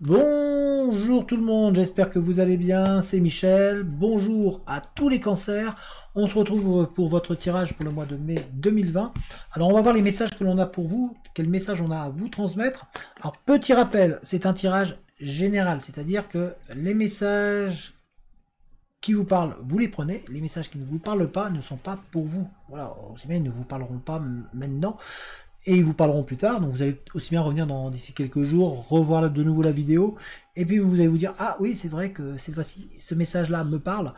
Bonjour tout le monde, j'espère que vous allez bien, c'est Michel. Bonjour à tous les cancers. On se retrouve pour votre tirage pour le mois de mai 2020. Alors on va voir les messages que l'on a pour vous, quels messages on a à vous transmettre. Alors petit rappel, c'est un tirage général, c'est-à-dire que les messages qui vous parlent, vous les prenez. Les messages qui ne vous parlent pas ne sont pas pour vous. Voilà, aussi bien ils ne vous parleront pas maintenant. Et ils vous parleront plus tard, donc vous allez aussi bien revenir d'ici quelques jours, revoir de nouveau la vidéo, et puis vous allez vous dire, ah oui, c'est vrai que cette fois-ci, ce message-là me parle,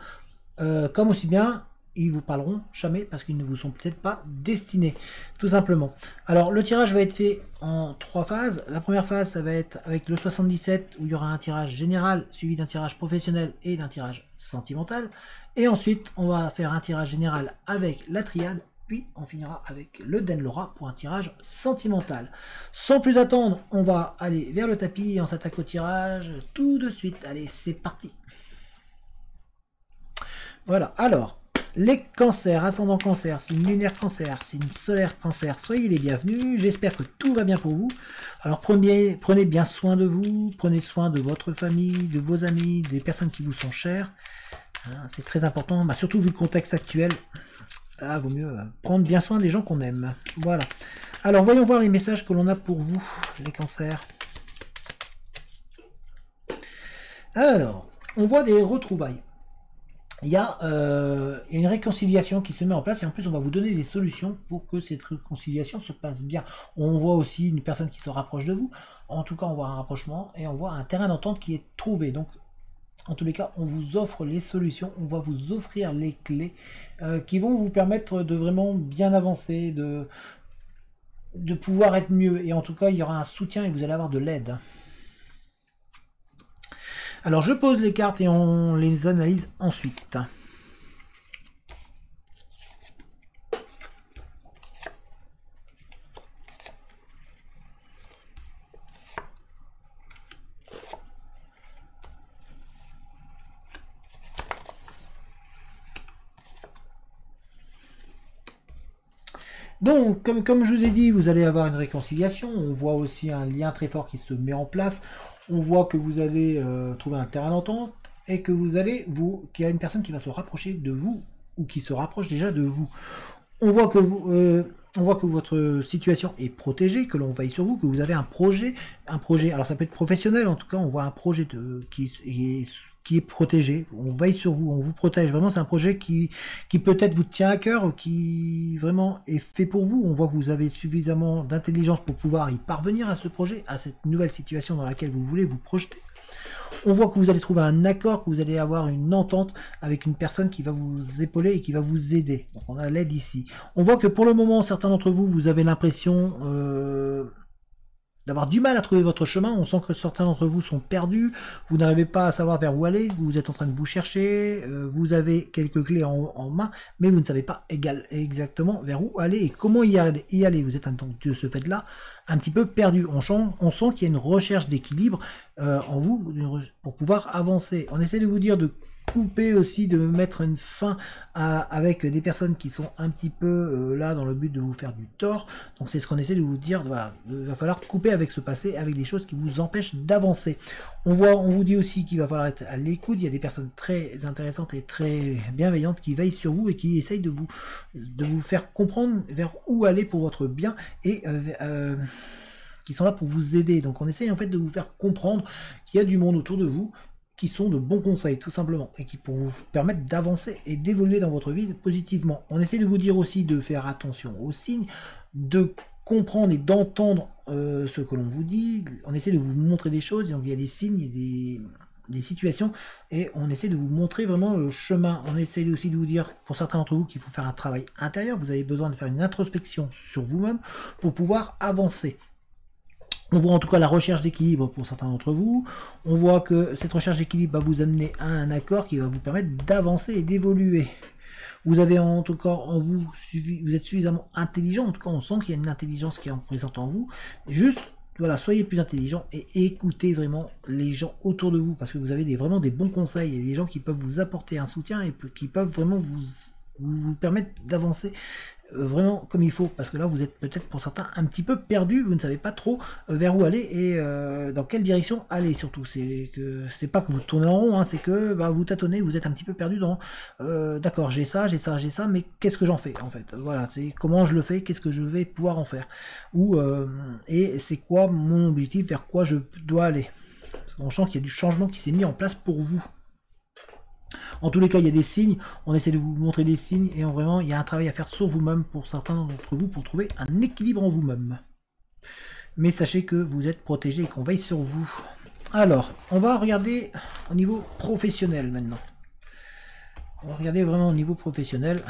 comme aussi bien, ils vous parleront jamais, parce qu'ils ne vous sont peut-être pas destinés, tout simplement. Alors, le tirage va être fait en 3 phases. La première phase, ça va être avec le 77, où il y aura un tirage général, suivi d'un tirage professionnel et d'un tirage sentimental. Et ensuite, on va faire un tirage général avec la triade, puis on finira avec le Denlora pour un tirage sentimental. Sans plus attendre, on va aller vers le tapis et on s'attaque au tirage tout de suite. Allez, c'est parti. Voilà, alors, les cancers, ascendant cancer, signe lunaire cancer, signe solaire cancer, soyez les bienvenus. J'espère que tout va bien pour vous. Alors prenez bien soin de vous, prenez soin de votre famille, de vos amis, des personnes qui vous sont chères. Hein, c'est très important, surtout vu le contexte actuel. Ah, vaut mieux prendre bien soin des gens qu'on aime. Voilà. Alors, voyons voir les messages que l'on a pour vous, les cancers. Alors, on voit des retrouvailles. Il y a une réconciliation qui se met en place et en plus, on va vous donner des solutions pour que cette réconciliation se passe bien. On voit aussi une personne qui se rapproche de vous. En tout cas, on voit un rapprochement et on voit un terrain d'entente qui est trouvé. Donc, en tous les cas, on vous offre les solutions, on va vous offrir les clés qui vont vous permettre de vraiment bien avancer, de pouvoir être mieux. Et en tout cas, il y aura un soutien et vous allez avoir de l'aide. Alors, je pose les cartes et on les analyse ensuite. Donc, comme je vous ai dit, vous allez avoir une réconciliation. On voit aussi un lien très fort qui se met en place. On voit que vous allez trouver un terrain d'entente et que qu'il y a une personne qui va se rapprocher de vous ou qui se rapproche déjà de vous. On voit que votre situation est protégée, que l'on veille sur vous, que vous avez un projet. Alors ça peut être professionnel, en tout cas, on voit un projet qui est protégé, on veille sur vous, on vous protège. Vraiment, c'est un projet qui peut-être vous tient à cœur, qui vraiment est fait pour vous. On voit que vous avez suffisamment d'intelligence pour pouvoir y parvenir à ce projet, à cette nouvelle situation dans laquelle vous voulez vous projeter. On voit que vous allez trouver un accord, que vous allez avoir une entente avec une personne qui va vous épauler et qui va vous aider. Donc on a l'aide ici. On voit que pour le moment, certains d'entre vous, vous avez l'impression d'avoir du mal à trouver votre chemin. On sent que certains d'entre vous sont perdus, vous n'arrivez pas à savoir vers où aller, vous êtes en train de vous chercher, vous avez quelques clés en main, mais vous ne savez pas exactement vers où aller et comment y aller. Vous êtes de ce fait-là un petit peu perdu. On sent qu'il y a une recherche d'équilibre en vous pour pouvoir avancer. On essaie de vous dire de couper aussi, de mettre une fin avec des personnes qui sont un petit peu là dans le but de vous faire du tort. Donc c'est ce qu'on essaie de vous dire, voilà, il va falloir couper avec ce passé, avec des choses qui vous empêchent d'avancer. On vous dit aussi qu'il va falloir être à l'écoute, il y a des personnes très intéressantes et très bienveillantes qui veillent sur vous et qui essayent de vous faire comprendre vers où aller pour votre bien et qui sont là pour vous aider. Donc on essaye en fait de vous faire comprendre qu'il y a du monde autour de vous qui sont de bons conseils, tout simplement, et qui pour vous permettre d'avancer et d'évoluer dans votre vie positivement. On essaie de vous dire aussi de faire attention aux signes, de comprendre et d'entendre ce que l'on vous dit. On essaie de vous montrer des choses, donc il y a des signes, il y a des situations, et on essaie de vous montrer vraiment le chemin. On essaie aussi de vous dire, pour certains d'entre vous, qu'il faut faire un travail intérieur. Vous avez besoin de faire une introspection sur vous-même pour pouvoir avancer. On voit en tout cas la recherche d'équilibre pour certains d'entre vous. On voit que cette recherche d'équilibre va vous amener à un accord qui va vous permettre d'avancer et d'évoluer. Vous avez en tout cas en vous, vous êtes suffisamment intelligent, en tout cas on sent qu'il y a une intelligence qui est présente en vous. Juste, voilà, soyez plus intelligent et écoutez vraiment les gens autour de vous, parce que vous avez vraiment des bons conseils et des gens qui peuvent vous apporter un soutien et qui peuvent vraiment vous permettre d'avancer vraiment comme il faut, parce que là vous êtes peut-être pour certains un petit peu perdu, vous ne savez pas trop vers où aller et dans quelle direction aller surtout. C'est pas que vous tournez en rond, hein, c'est que bah, vous tâtonnez, vous êtes un petit peu perdu dans d'accord, j'ai ça, mais qu'est-ce que j'en fais en fait? Voilà, c'est comment je le fais, qu'est-ce que je vais pouvoir en faire, ou et c'est quoi mon objectif, vers quoi je dois aller. On sent qu'il y a du changement qui s'est mis en place pour vous. En tous les cas, il y a des signes, on essaie de vous montrer des signes, et vraiment, il y a un travail à faire sur vous-même pour certains d'entre vous, pour trouver un équilibre en vous-même. Mais sachez que vous êtes protégé et qu'on veille sur vous. Alors, on va regarder au niveau professionnel maintenant. On va regarder vraiment au niveau professionnel.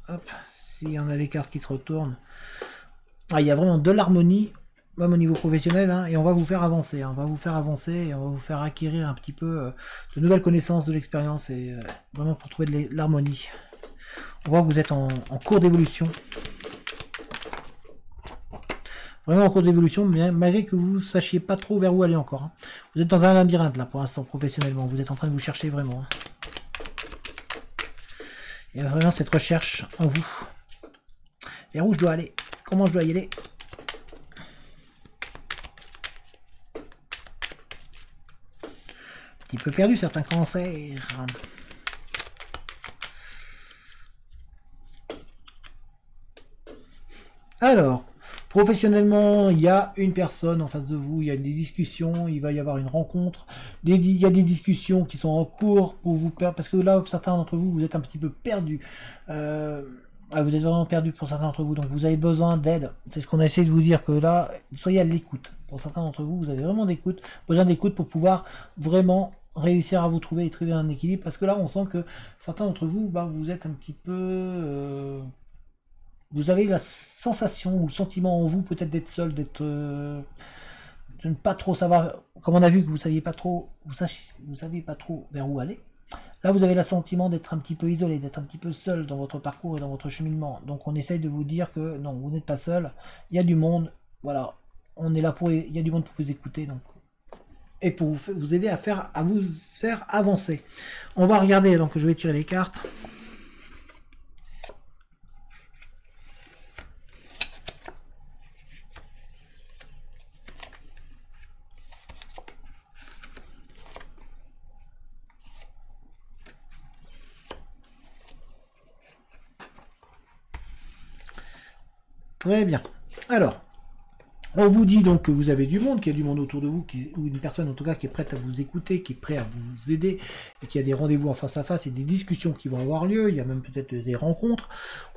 Hop, s'il y en a des cartes qui se retournent. Ah, il y a vraiment de l'harmonie, même au niveau professionnel, hein, et on va vous faire avancer. Hein, on va vous faire avancer et on va vous faire acquérir un petit peu de nouvelles connaissances, de l'expérience, et vraiment pour trouver de l'harmonie. On voit que vous êtes en cours d'évolution. Vraiment en cours d'évolution, malgré que vous ne sachiez pas trop vers où aller encore. Hein. Vous êtes dans un labyrinthe là pour l'instant professionnellement. Vous êtes en train de vous chercher vraiment. Hein. Il y a vraiment cette recherche en vous. Vers où je dois aller? Comment je dois y aller? Un petit peu perdu certains cancers. Alors, professionnellement, il y a une personne en face de vous, il y a des discussions, il va y avoir une rencontre, il y a des discussions qui sont en cours pour vous perdre, parce que là, certains d'entre vous, vous êtes un petit peu perdus. Vous êtes vraiment perdu pour certains d'entre vous, donc vous avez besoin d'aide. C'est ce qu'on a essayé de vous dire, que là, soyez à l'écoute. Pour certains d'entre vous, vous avez vraiment besoin d'écoute pour pouvoir vraiment réussir à vous trouver et trouver un équilibre, parce que là, on sent que certains d'entre vous, bah, vous êtes un petit peu... vous avez la sensation ou le sentiment en vous peut-être d'être seul, de ne pas trop savoir, comme on a vu que vous saviez pas trop, vous saviez pas trop vers où aller. Là, vous avez le sentiment d'être un petit peu isolé, d'être un petit peu seul dans votre parcours et dans votre cheminement. Donc, on essaye de vous dire que non, vous n'êtes pas seul. Il y a du monde. Voilà, on est là pour. Il y a du monde pour vous écouter, donc et pour vous aider à vous faire avancer. On va regarder. Donc, je vais tirer les cartes. Très bien. Alors, on vous dit donc que vous avez du monde, qu'il y a du monde autour de vous, ou une personne en tout cas qui est prête à vous écouter, qui est prête à vous aider, et qu'il y a des rendez-vous en face à face et des discussions qui vont avoir lieu, il y a même peut-être des rencontres.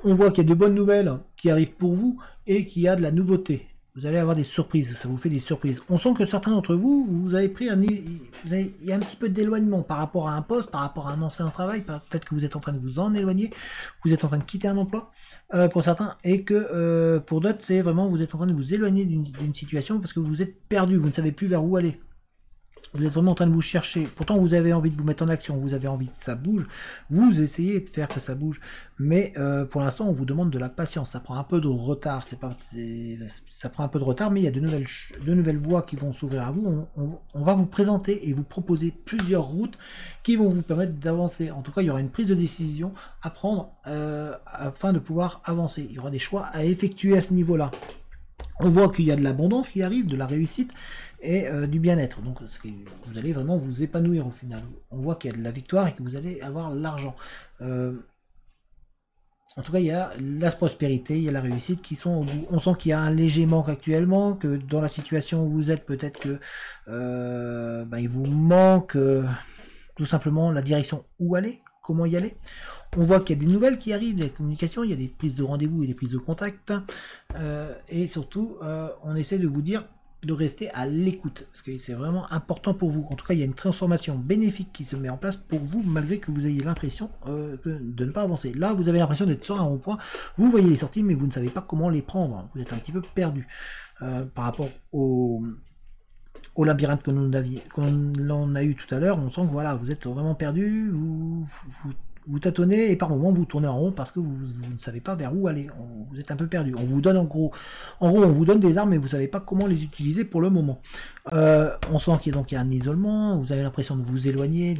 On voit qu'il y a de bonnes nouvelles qui arrivent pour vous et qu'il y a de la nouveauté. Vous allez avoir des surprises, ça vous fait des surprises. On sent que certains d'entre vous, vous avez pris il y a un petit peu d'éloignement par rapport à un poste, par rapport à un ancien travail, peut-être que vous êtes en train de vous en éloigner, vous êtes en train de quitter un emploi, pour certains, et que pour d'autres, c'est vraiment, vous êtes en train de vous éloigner d'une situation parce que vous êtes perdu, vous ne savez plus vers où aller. Vous êtes vraiment en train de vous chercher. Pourtant, vous avez envie de vous mettre en action. Vous avez envie que ça bouge. Vous essayez de faire que ça bouge. Mais pour l'instant, on vous demande de la patience. Ça prend un peu de retard. Ça prend un peu de retard, mais il y a de nouvelles voies qui vont s'ouvrir à vous. On va vous présenter et vous proposer plusieurs routes qui vont vous permettre d'avancer. En tout cas, il y aura une prise de décision à prendre afin de pouvoir avancer. Il y aura des choix à effectuer à ce niveau-là. On voit qu'il y a de l'abondance qui arrive, de la réussite et du bien-être. Donc vous allez vraiment vous épanouir au final. On voit qu'il y a de la victoire et que vous allez avoir l'argent. En tout cas, il y a la prospérité, il y a la réussite qui sont au bout. On sent qu'il y a un léger manque actuellement, que dans la situation où vous êtes, peut-être que il vous manque tout simplement la direction où aller, comment y aller. On voit qu'il y a des nouvelles qui arrivent, des communications, il y a des prises de rendez-vous et des prises de contact. Et surtout, on essaie de vous dire de rester à l'écoute, parce que c'est vraiment important pour vous. En tout cas, il y a une transformation bénéfique qui se met en place pour vous, malgré que vous ayez l'impression de ne pas avancer. Là, vous avez l'impression d'être sur un rond-point, vous voyez les sorties, mais vous ne savez pas comment les prendre. Vous êtes un petit peu perdu par rapport au labyrinthe que l'on a eu tout à l'heure. On sent que voilà, vous êtes vraiment perdu, vous tâtonnez et par moments vous tournez en rond parce que vous ne savez pas vers où aller. Vous êtes un peu perdu. On vous donne en gros, on vous donne des armes mais vous ne savez pas comment les utiliser pour le moment. On sent qu'il y a un isolement, vous avez l'impression de vous éloigner,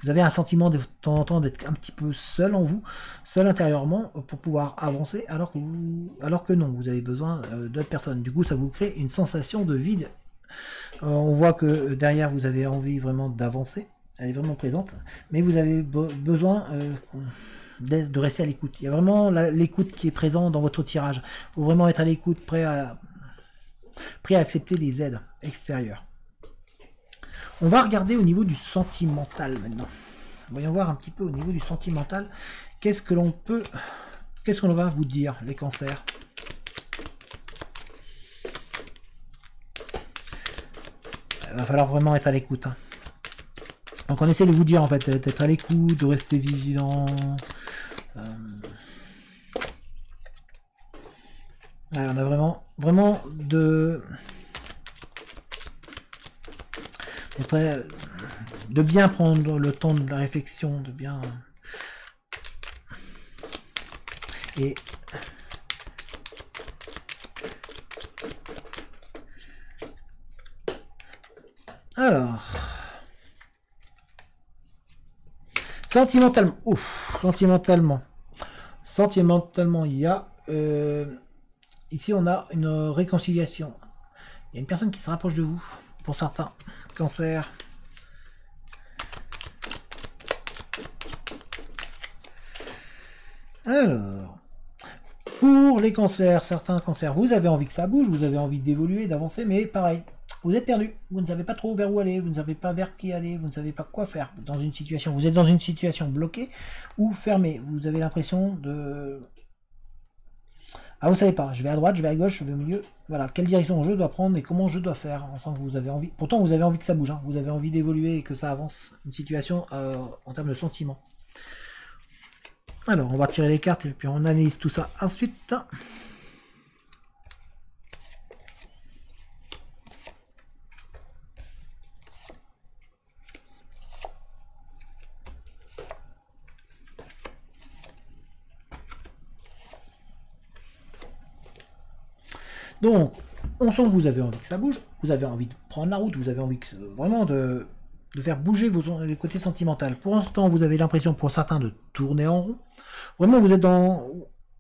vous avez un sentiment de temps en temps d'être un petit peu seul en vous, seul intérieurement, pour pouvoir avancer, alors que non, vous avez besoin d'autres personnes. Du coup, ça vous crée une sensation de vide. On voit que derrière, vous avez envie vraiment d'avancer, elle est vraiment présente, mais vous avez besoin de rester à l'écoute. Il y a vraiment l'écoute qui est présent dans votre tirage. Il faut vraiment être à l'écoute, prêt à accepter les aides extérieures. On va regarder au niveau du sentimental maintenant. Voyons voir un petit peu au niveau du sentimental. Qu'est-ce que l'on va vous dire, les cancers? Il va falloir vraiment être à l'écoute. Hein. Donc on essaie de vous dire en fait d'être à l'écoute, de rester vigilant. Ouais, on a vraiment de bien prendre le temps de la réflexion, de bien et alors sentimentalement, il y a ici on a une réconciliation. Il y a une personne qui se rapproche de vous, pour certains cancers. Alors, pour les cancers, certains cancers, vous avez envie que ça bouge, vous avez envie d'évoluer, d'avancer, mais pareil, vous êtes perdu, vous ne savez pas trop vers où aller, vous ne savez pas vers qui aller, vous ne savez pas quoi faire dans une situation. Vous êtes dans une situation bloquée ou fermée, vous avez l'impression de... Ah, vous savez pas, je vais à droite, je vais à gauche, je vais au milieu. Voilà, quelle direction je dois prendre et comment je dois faire. On sent que vous avez envie. Pourtant, vous avez envie que ça bouge, hein. Vous avez envie d'évoluer et que ça avance. Une situation en termes de sentiments. Alors, on va tirer les cartes et puis on analyse tout ça ensuite. Donc, on sent que vous avez envie que ça bouge, vous avez envie de prendre la route, vous avez envie vraiment de faire bouger les côtés sentimentaux. Pour l'instant, vous avez l'impression pour certains de tourner en rond. Vraiment, vous êtes dans...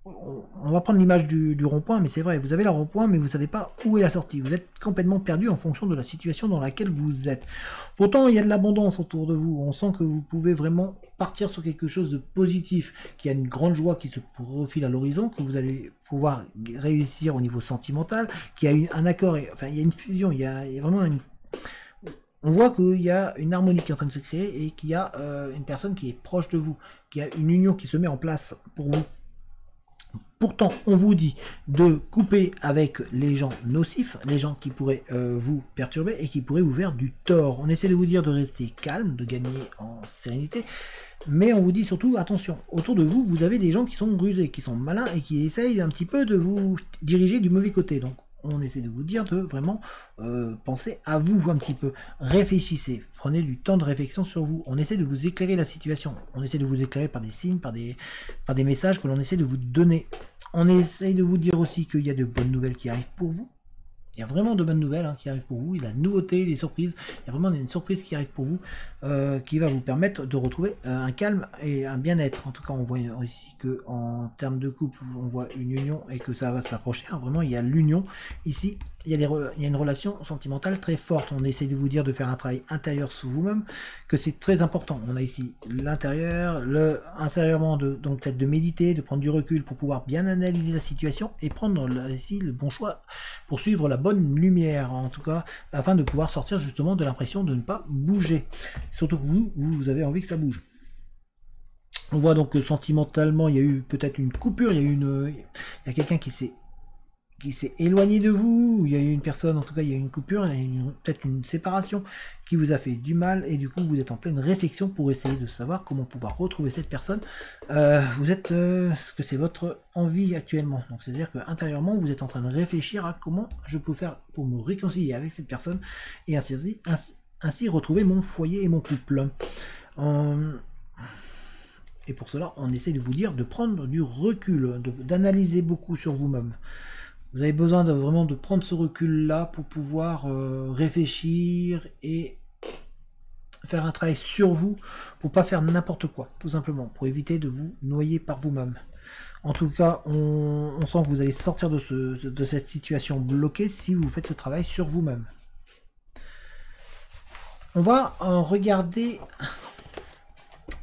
On va prendre l'image du rond-point, mais c'est vrai, vous avez le rond-point, mais vous ne savez pas où est la sortie. Vous êtes complètement perdu en fonction de la situation dans laquelle vous êtes. Pourtant, il y a de l'abondance autour de vous. On sent que vous pouvez vraiment partir sur quelque chose de positif, qu'il y a une grande joie qui se profile à l'horizon, que vous allez pouvoir réussir au niveau sentimental, qu'il y a un accord, enfin, il y a une fusion, il y a vraiment une... On voit qu'il y a une harmonie qui est en train de se créer et qu'il y a une personne qui est proche de vous, qu'il y a une union qui se met en place pour vous. Pourtant, on vous dit de couper avec les gens nocifs, les gens qui pourraient vous perturber et qui pourraient vous faire du tort. On essaie de vous dire de rester calme, de gagner en sérénité, mais on vous dit surtout, attention, autour de vous, vous avez des gens qui sont rusés, qui sont malins et qui essayent un petit peu de vous diriger du mauvais côté. Donc, on essaie de vous dire de vraiment penser à vous un petit peu. Réfléchissez, prenez du temps de réflexion sur vous. On essaie de vous éclairer la situation. On essaie de vous éclairer par des signes, par des messages que l'on essaie de vous donner. On essaie de vous dire aussi qu'il y a de bonnes nouvelles qui arrivent pour vous. Il y a vraiment de bonnes nouvelles qui arrivent pour vous. Il y a la nouveauté, les surprises. Il y a vraiment une surprise qui arrive pour vous, qui va vous permettre de retrouver un calme et un bien-être. En tout cas, on voit ici que en termes de couple, on voit une union et que ça va s'approcher. Vraiment, il y a l'union. Ici, il y a une relation sentimentale très forte. On essaie de vous dire de faire un travail intérieur sur vous-même, que c'est très important. On a ici l'intérieur, intérieurement, donc peut-être de méditer, de prendre du recul pour pouvoir bien analyser la situation et prendre ici le bon choix pour suivre la bonne lumière, en tout cas, afin de pouvoir sortir justement de l'impression de ne pas bouger. Surtout que vous avez envie que ça bouge. On voit donc que sentimentalement, il y a eu peut-être une coupure, il y a quelqu'un qui s'est éloigné de vous, il y a eu une personne, en tout cas il y a eu une coupure, il y a peut-être une séparation qui vous a fait du mal, et du coup vous êtes en pleine réflexion pour essayer de savoir comment pouvoir retrouver cette personne. Vous êtes, que c'est votre envie actuellement, donc c'est-à-dire que intérieurement vous êtes en train de réfléchir à comment je peux faire pour me réconcilier avec cette personne, et ainsi retrouver mon foyer et mon couple. Et pour cela, on essaie de vous dire de prendre du recul, d'analyser beaucoup sur vous-même. Vous avez besoin vraiment de prendre ce recul-là pour pouvoir réfléchir et faire un travail sur vous pour pas faire n'importe quoi, tout simplement, pour éviter de vous noyer par vous-même. En tout cas, on sent que vous allez sortir de cette situation bloquée si vous faites ce travail sur vous-même. On va regarder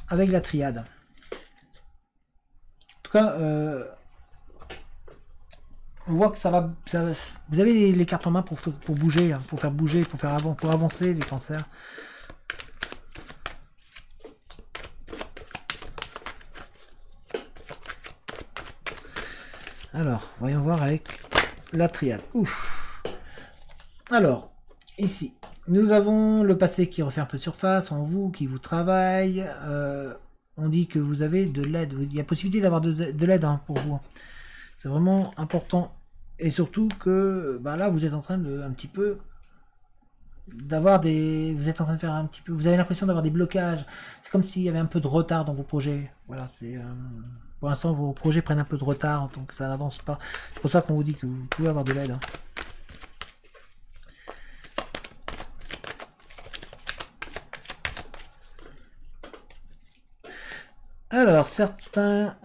avec la triade. En tout cas, on voit que ça va, vous avez les cartes en main pour bouger, hein, pour faire bouger, pour avancer les cancers. Alors, voyons voir avec la triade. Ouf. Alors, ici, nous avons le passé qui refait un peu de surface en vous, qui vous travaille. On dit que vous avez de l'aide. Il y a possibilité d'avoir de l'aide hein, pour vous. C'est vraiment important. Et surtout que bah là, vous êtes en train de un petit peu d'avoir des. Vous êtes en train de faire un petit peu. Vous avez l'impression d'avoir des blocages. C'est comme s'il y avait un peu de retard dans vos projets. Voilà, c'est. Pour l'instant, vos projets prennent un peu de retard, donc ça n'avance pas. C'est pour ça qu'on vous dit que vous pouvez avoir de l'aide. Hein. Alors, certains...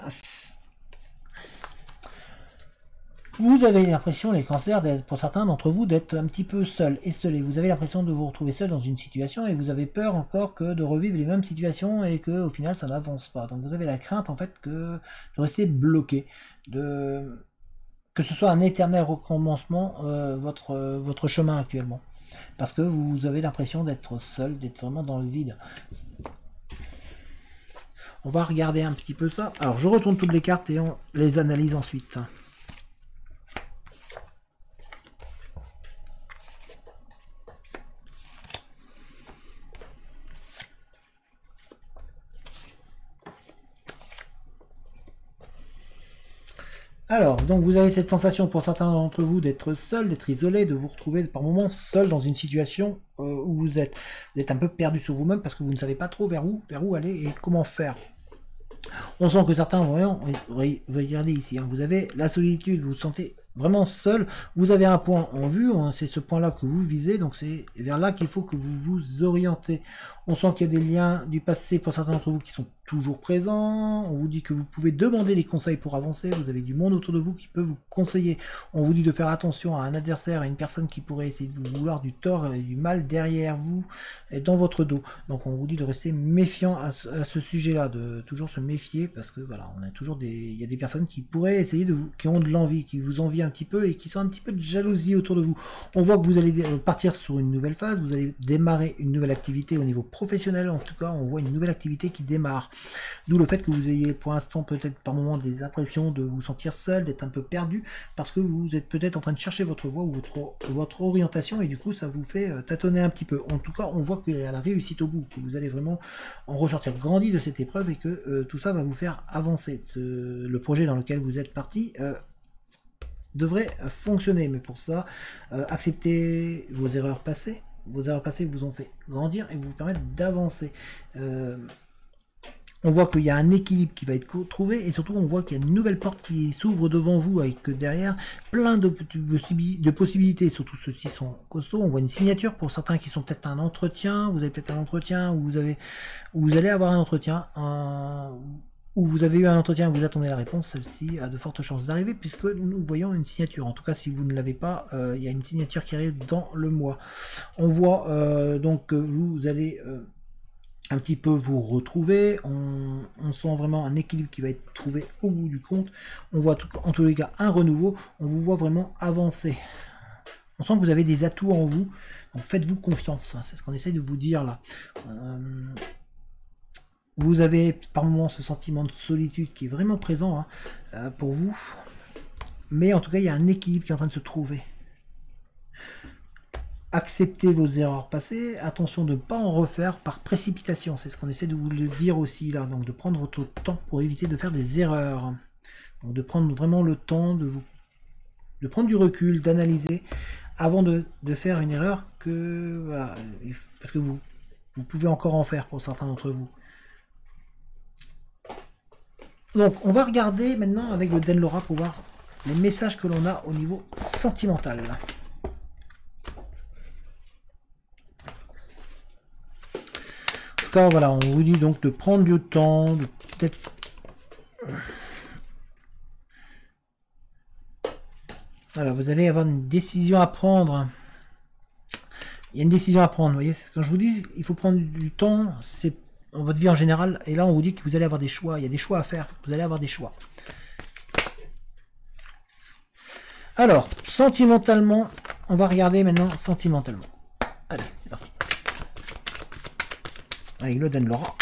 Vous avez l'impression, les cancers, pour certains d'entre vous, d'être un petit peu seul, esselé. Vous avez l'impression de vous retrouver seul dans une situation et vous avez peur encore que de revivre les mêmes situations et que au final ça n'avance pas. Donc vous avez la crainte en fait de rester bloqué, que ce soit un éternel recommencement votre chemin actuellement. Parce que vous avez l'impression d'être seul, d'être vraiment dans le vide. On va regarder un petit peu ça. Alors je retourne toutes les cartes et on les analyse ensuite. Alors, donc vous avez cette sensation pour certains d'entre vous d'être seul, d'être isolé, de vous retrouver par moments seul dans une situation où vous êtes un peu perdu sur vous-même parce que vous ne savez pas trop vers où aller et comment faire. On sent que certains, regardez ici, hein, vous avez la solitude, vous vous sentez vraiment seul, vous avez un point en vue, c'est ce point-là que vous visez, donc c'est vers là qu'il faut que vous vous orientez. On sent qu'il y a des liens du passé pour certains d'entre vous qui sont toujours présents, on vous dit que vous pouvez demander des conseils pour avancer, vous avez du monde autour de vous qui peut vous conseiller. On vous dit de faire attention à un adversaire, à une personne qui pourrait essayer de vous vouloir du tort et du mal derrière vous et dans votre dos. Donc on vous dit de rester méfiant à ce sujet-là, de toujours se méfier parce que voilà, on a toujours il y a des personnes qui pourraient essayer qui ont de l'envie, qui vous envient un petit peu et qui sont un petit peu de jalousie autour de vous. On voit que vous allez partir sur une nouvelle phase, vous allez démarrer une nouvelle activité au niveau professionnel, en tout cas on voit une nouvelle activité qui démarre. D'où le fait que vous ayez pour l'instant peut-être par moment des impressions de vous sentir seul, d'être un peu perdu, parce que vous êtes peut-être en train de chercher votre voie ou votre orientation et du coup ça vous fait tâtonner un petit peu. En tout cas on voit qu'il y a la réussite au bout, que vous allez vraiment en ressortir grandi de cette épreuve et que tout ça va vous faire avancer. Le projet dans lequel vous êtes parti devrait fonctionner, mais pour ça, acceptez vos erreurs passées. Vos erreurs passées vous ont fait grandir et vous permettent d'avancer. On voit qu'il y a un équilibre qui va être trouvé et surtout on voit qu'il y a une nouvelle porte qui s'ouvre devant vous avec derrière plein de possibilités. Surtout ceux-ci sont costauds. On voit une signature pour certains qui sont peut-être un entretien. Vous avez peut-être un entretien où vous allez avoir un entretien. Où vous avez eu un entretien et vous attendez la réponse, celle-ci a de fortes chances d'arriver puisque nous voyons une signature. En tout cas, si vous ne l'avez pas, il y a une signature qui arrive dans le mois. On voit donc que vous allez un petit peu vous retrouver. On sent vraiment un équilibre qui va être trouvé au bout du compte. On voit en tous les cas un renouveau. On vous voit vraiment avancer. On sent que vous avez des atouts en vous. Donc faites-vous confiance. C'est ce qu'on essaie de vous dire là. Vous avez par moments ce sentiment de solitude qui est vraiment présent pour vous. Mais en tout cas, il y a un équilibre qui est en train de se trouver. Acceptez vos erreurs passées. Attention de ne pas en refaire par précipitation. C'est ce qu'on essaie de vous le dire aussi là. Donc de prendre votre temps pour éviter de faire des erreurs. Donc de prendre vraiment le temps de prendre du recul, d'analyser avant de faire une erreur que... Voilà, parce que vous pouvez encore en faire pour certains d'entre vous. Donc, on va regarder maintenant avec le Denlora pour voir les messages que l'on a au niveau sentimental. tout cas, voilà, on vous dit donc de prendre du temps, de peut-être... Voilà, vous allez avoir une décision à prendre. Il y a une décision à prendre, vous voyez. Quand je vous dis, il faut prendre du temps, c'est dans votre vie en général. Et là, on vous dit que vous allez avoir des choix. Il y a des choix à faire. Vous allez avoir des choix. Alors, sentimentalement, on va regarder maintenant sentimentalement. Allez, c'est parti. Avec le Dan Laura.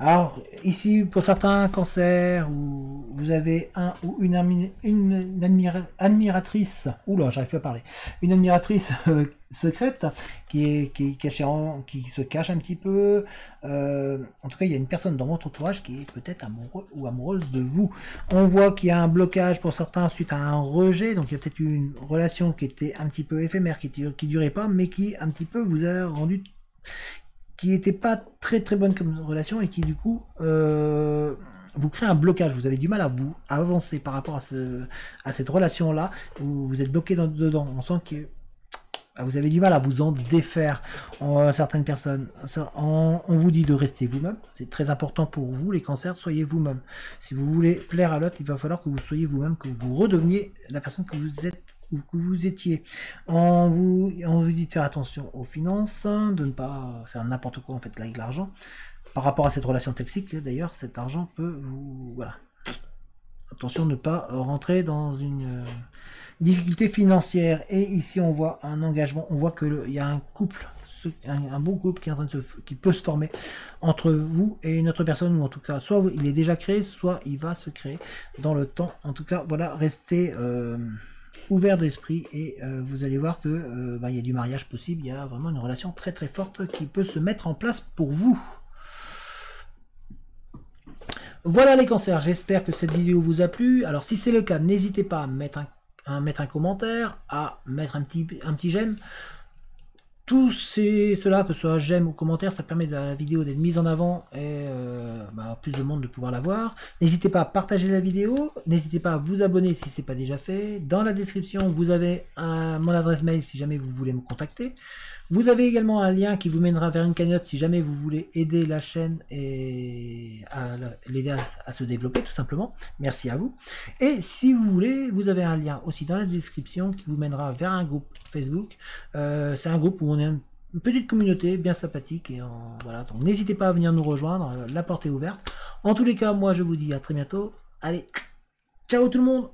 Alors, ici, pour certains cancers, où vous avez un ou une admiratrice, oula, j'arrive plus à parler, une admiratrice secrète qui est cachée, qui se cache un petit peu. En tout cas, il y a une personne dans votre entourage qui est peut-être amoureux ou amoureuse de vous. On voit qu'il y a un blocage pour certains suite à un rejet, donc il y a peut-être une relation qui était un petit peu éphémère, qui durait pas, mais qui un petit peu vous a rendu... qui n'était pas très bonne comme relation et qui du coup vous crée un blocage. Vous avez du mal à vous avancer par rapport à cette relation là où vous êtes bloqué dedans. On sent que vous avez du mal à vous en défaire. Certaines personnes, on vous dit de rester vous-même. C'est très important pour vous les cancers, soyez vous-même. Si vous voulez plaire à l'autre, il va falloir que vous soyez vous-même, que vous redeveniez la personne que vous êtes ou que vous étiez. On vous dit de faire attention aux finances, de ne pas faire n'importe quoi en fait avec l'argent. Par rapport à cette relation toxique, d'ailleurs, cet argent peut vous... Voilà. Attention de ne pas rentrer dans une difficulté financière. Et ici, on voit un engagement. On voit qu'il y a un couple, un bon couple qui est en train de qui peut se former entre vous et une autre personne, ou en tout cas, soit il est déjà créé, soit il va se créer dans le temps. En tout cas, voilà, restez... ouvert d'esprit et vous allez voir que il y a du mariage possible, il y a vraiment une relation très forte qui peut se mettre en place pour vous. Voilà les cancers, j'espère que cette vidéo vous a plu. Alors si c'est le cas, n'hésitez pas à mettre un commentaire, à mettre un petit j'aime. Tout cela, que ce soit j'aime ou commentaire, ça permet de la vidéo d'être mise en avant et plus de monde de pouvoir la voir. N'hésitez pas à partager la vidéo, n'hésitez pas à vous abonner si ce n'est pas déjà fait. Dans la description, vous avez mon adresse mail si jamais vous voulez me contacter. Vous avez également un lien qui vous mènera vers une cagnotte si jamais vous voulez aider la chaîne et l'aider à se développer tout simplement. Merci à vous. Et si vous voulez, vous avez un lien aussi dans la description qui vous mènera vers un groupe Facebook. C'est un groupe où on est une petite communauté bien sympathique. Et voilà, donc n'hésitez pas à venir nous rejoindre, la porte est ouverte. En tous les cas, moi je vous dis à très bientôt. Allez, ciao tout le monde!